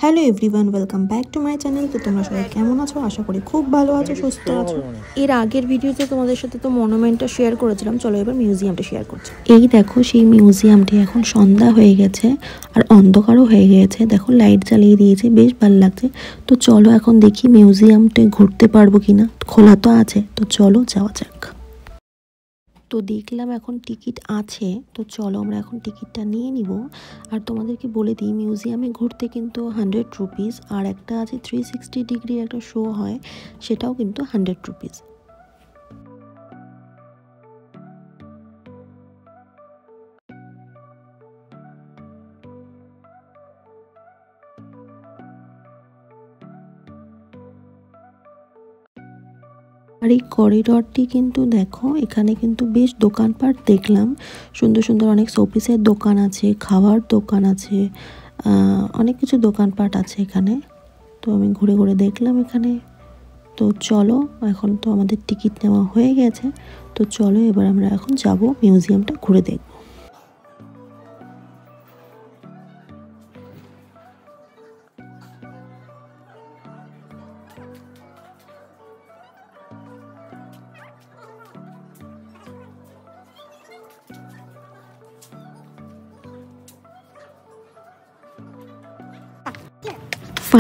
Hello everyone, welcome back to my channel. তো তোমরা সবাই কেমন আছো? আশা করি খুব ভালো আছো, সুস্থ আছো। এর আগের ভিডিওতে তোমাদের সাথে তো মনুমেন্টটা শেয়ার করেছিলাম, চলো এবার মিউজিয়ামটা শেয়ার করছি। এই দেখো সেই মিউজিয়ামটি এখন সন্ধ্যা হয়ে গেছে আর অন্ধকারও হয়ে গেছে। দেখো লাইট জ্বালিয়ে দিয়েছে, বেশ ভালো লাগছে। তো চলো এখন দেখি মিউজিয়ামটা ঘুরতে পারবো কিনা। খোলা তো আছে, তো চলো যাওয়া যাক। তো দেখলাম এখন টিকিট আছে, তো চলো আমরা এখন টিকিটটা নিয়ে নিব। আর তোমাদেরকে বলে দিই, মিউজিয়ামে ঘুরতে কিন্তু 100 রুপিস, আর একটা আছে 360 ডিগ্রির একটা শো হয়, সেটাও কিন্তু 100 রুপিস। আর এই করিডরটি কিন্তু দেখো, এখানে কিন্তু বেশ দোকানপাট দেখলাম, সুন্দর সুন্দর অনেক শোপিসের দোকান আছে, খাওয়ার দোকান আছে, অনেক কিছু দোকানপাট আছে এখানে। তো আমি ঘুরে ঘুরে দেখলাম এখানে। তো চলো, এখন তো আমাদের টিকিট নেওয়া হয়ে গেছে, তো চলো এবার আমরা এখন যাব মিউজিয়ামটা ঘুরে দেখব।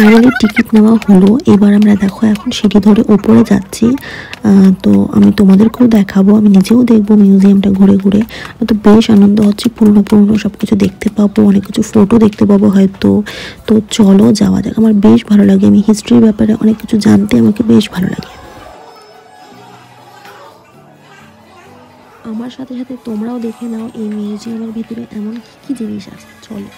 ফাইনালি টিকিট নেওয়া হলো। এবার আমরা দেখো এখন সিঁড়ি ধরে ওপরে যাচ্ছি। তো আমি তোমাদেরকেও দেখাবো, আমি নিজেও দেখবো মিউজিয়ামটা ঘুরে ঘুরে। তো বেশ আনন্দ হচ্ছে, পুরনো পুরনো সব কিছু দেখতে পাবো, অনেক কিছু ফটো দেখতে পাবো হয়তো। তো চলো যাওয়া যাক। আমার বেশ ভালো লাগে, আমি হিস্ট্রির ব্যাপারে অনেক কিছু জানতে আমাকে বেশ ভালো লাগে। আমার সাথে সাথে তোমরাও দেখে নাও এই মিউজিয়ামের ভিতরে এমন কি কি জিনিস আছে। চলো।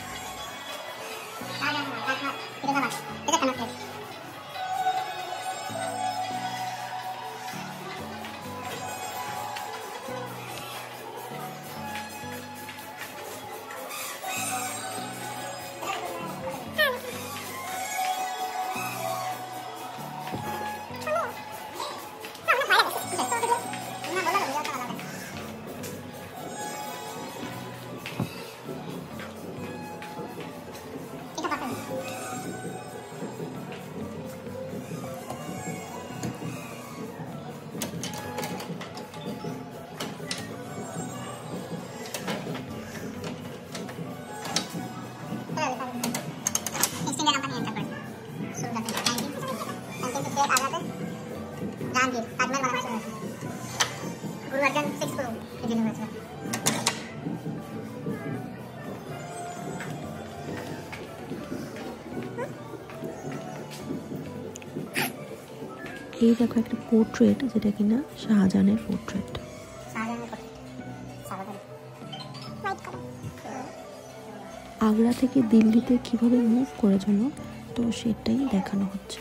এই দেখো একটা পোর্ট্রেট, যেটা কিনা শাহজাহানের পোর্ট্রেট। আগ্রা থেকে দিল্লিতে কিভাবে মুভ করেছিল, তো সেটাই দেখানো হচ্ছে।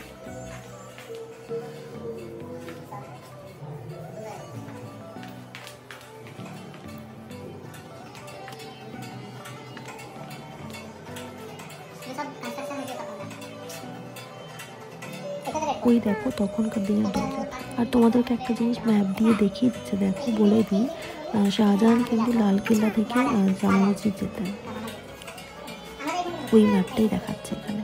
ওই দেখো তখনকার দিনের দরজা। আর তোমাদেরকে একটা জিনিস ম্যাপ দিয়ে দেখিয়ে দিচ্ছে, দেখো বলে দিই, শাহজাহান কিন্তু লালকেল্লা থেকে জামা মসজিদ যেতেন। ওই ম্যাপটাই দেখাচ্ছে এখানে।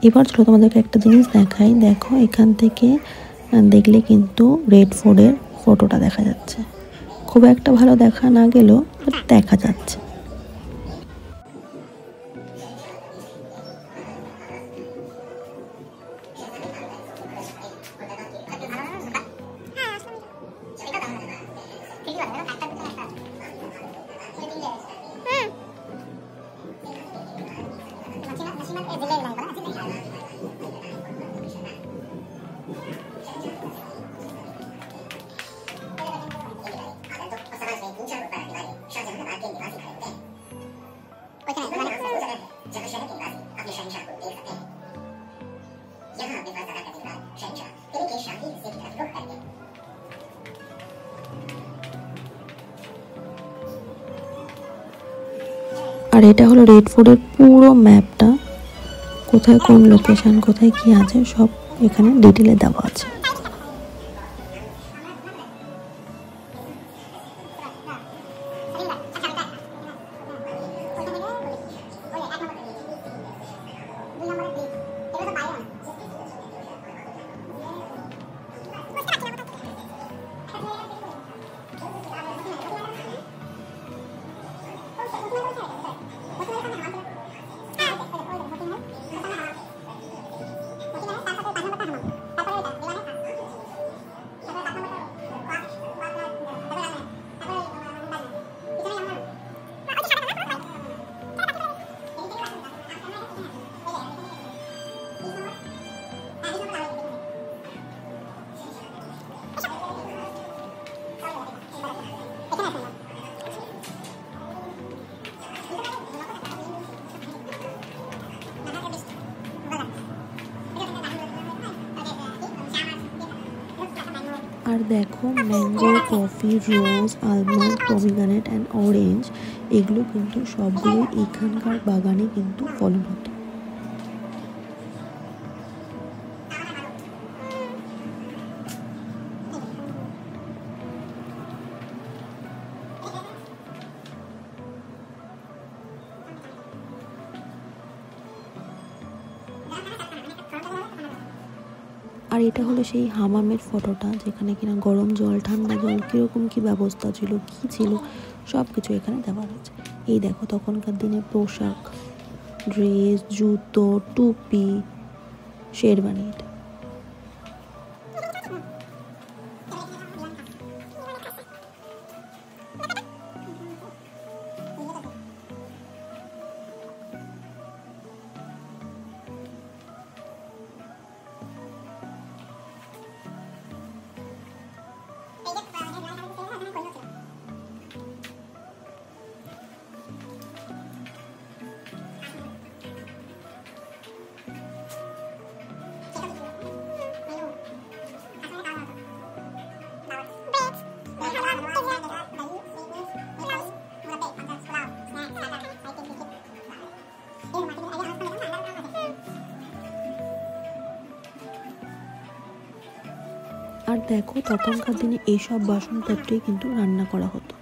এবার চলো তোমাদেরকে একটা জিনিস দেখাই। দেখো এখান থেকে দেখলে কিন্তু রেড ফোর্টের ফটোটা দেখা যাচ্ছে। খুব একটা ভালো দেখা না গেলেও দেখা যাচ্ছে। আর এটা হলো রেড ফোর্টের পুরো ম্যাপটা, কোথায় কোন লোকেশন, কোথায় কি আছে সব এখানে ডিটেলে দেওয়া আছে। আর দেখো mango, coffee, rose, almond, pomegranate and orange এগুলো কিন্তু সবগুলো এখানকার বাগানে কিন্তু ফলন হতো। আর এটা হলো সেই হামামের ফটোটা, যেখানে কিনা গরম জল, ঠান্ডা জল, কীরকম কী ব্যবস্থা ছিল, কী ছিল সব কিছু এখানে দেওয়া রয়েছে। এই দেখো তখনকার দিনে পোশাক, ড্রেস, জুতো, টুপি, শেরওয়ানি। এটা আর দেখো তখনকার দিনে এইসব বাসনপত্রেই কিন্তু রান্না করা হতো।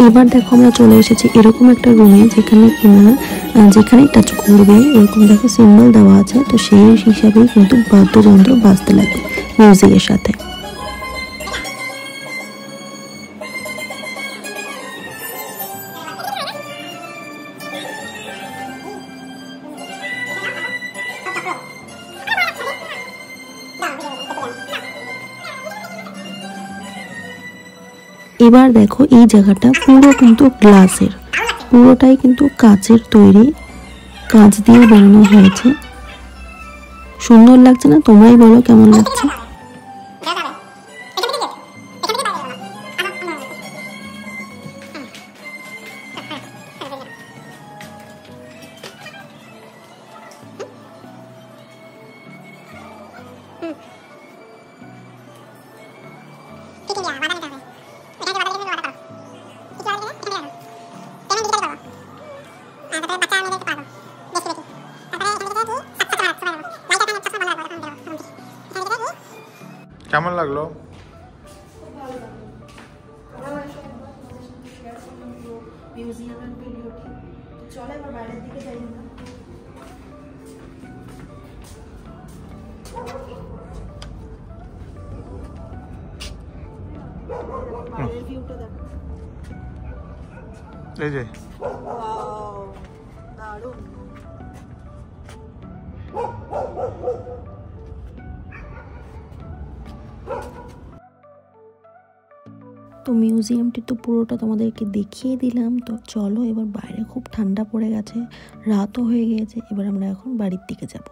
এবার দেখো আমরা চলে এসেছি এরকম একটা রুমে যেখানে কিনা যেখানে টাচ করবে এরকম দেখো সিম্বল দেওয়া আছে, তো সেই হিসাবেই কিন্তু বাদ্যযন্ত্র বাজতে লাগবে মিউজিকের সাথে। এবার দেখো এই জায়গাটা পুরো কিন্তু গ্লাসের, পুরোটাই কিন্তু কাচের তৈরি, কাঁচ দিয়ে বানানো হয়েছে। সুন্দর লাগছে না? তোমরাই বলো কেমন লাগছে। কেমন লাগলো? চলো এবার বাইরের দিকে যাই না। বাইরের ভিউটা দেখো, এই যে ওয়াও দারুণ। তো মিউজিয়ামটি তো পুরোটা তোমাদেরকে দেখিয়ে দিলাম। তো চলো এবার বাইরে খুব ঠান্ডা পড়ে গেছে, রাতও হয়ে গিয়েছে, এবার আমরা এখন বাড়ির দিকে যাব।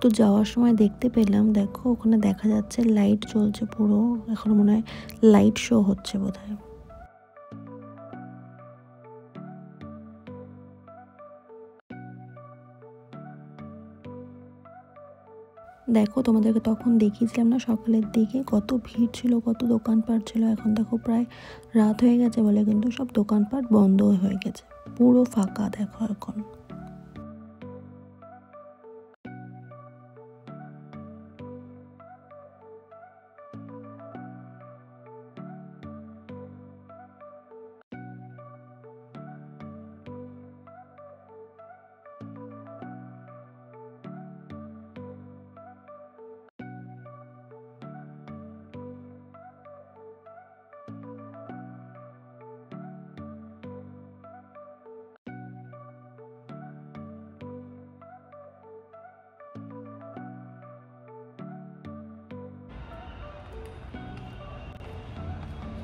তো যাওয়ার সময় দেখতে পেলাম, দেখো ওখানে দেখা যাচ্ছে লাইট জ্বলছে পুরো, এখন মনে হয় লাইট শো হচ্ছে বোধহয়। দেখো তোমাদেরকে তখন দেখিয়েছিলাম না সকালের দিকে কত ভিড় ছিল, কত দোকানপাট ছিল। এখন দেখো প্রায় রাত হয়ে গেছে বলে কিন্তু সব দোকানপাট বন্ধ হয়ে গেছে, পুরো ফাঁকা দেখো এখন।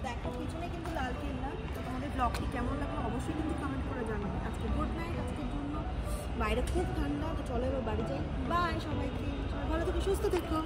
দেখো পিছনে কিন্তু লালকেল্লা। তো তোমাদের ব্লগটি কেমন লাগলো অবশ্যই কিন্তু কমেন্ট করে জানাবে। আজকে গুড নাইট, আজকের জন্য বাইরে খুব ঠান্ডা। তো চলো এবার বাড়ি যাই। বাই সবাইকে, সবাই ভালো থেকো, সুস্থ থেকো।